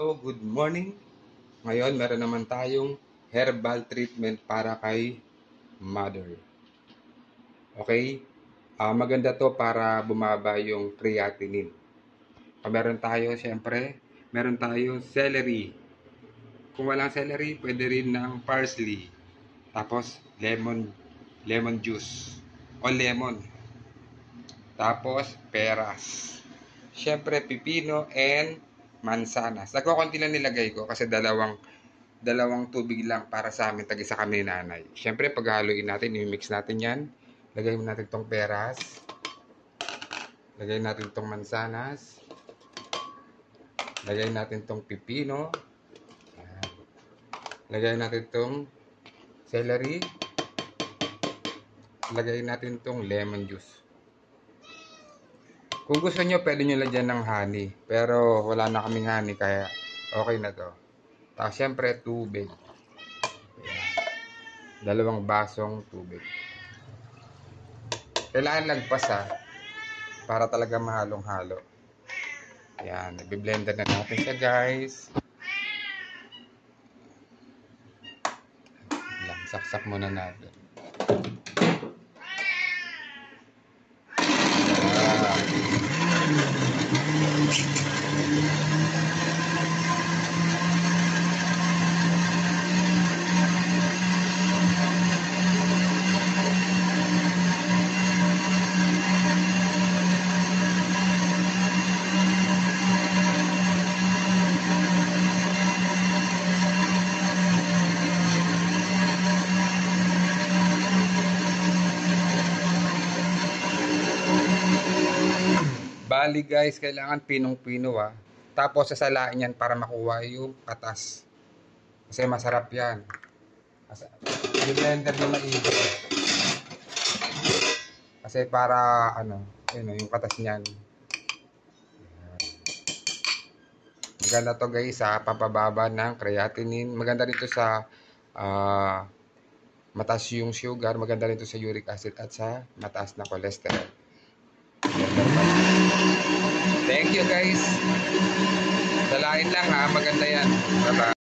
So, good morning. Ngayon, meron naman tayong herbal treatment para kay mother. Okay? Maganda to para bumaba yung creatinine. Meron tayo, syempre, meron tayo celery. Kung walang celery, pwede rin ng parsley. Tapos, lemon juice. O lemon. Tapos, peras. Syempre, pipino and mansanas. Nagkukunti lang nilagay ko kasi dalawang tubig lang para sa amin. Tag-isa kami ni nanay. Syempre, paghaluin natin, i-mix natin yan. Lagay mo natin tong peras. Lagay natin tong mansanas. Lagay natin tong pipino. Ayan. Lagay natin tong celery. Lagay natin tong lemon juice. Kung gusto nyo, pwede nyo lagyan ng honey. Pero wala na kaming honey, kaya okay na to. Tapos, syempre, tubig. Ayan. 2 basong tubig. Kailangan lagpas para talaga mahalong-halo. Ayan. Nag-blender na natin siya, guys. Saksak muna natin. Bali guys, kailangan pinong-pino Tapos sasalain yan para makuha yung katas. Kasi masarap yan. I-blender nyo maigi. Kasi para yung katas niyan. Maganda to guys papababa ng creatinine. Maganda rin to sa mataas yung sugar. Maganda rin to sa uric acid at sa mataas na cholesterol. Thank you guys. Salain lang maganda yan. Bye-bye.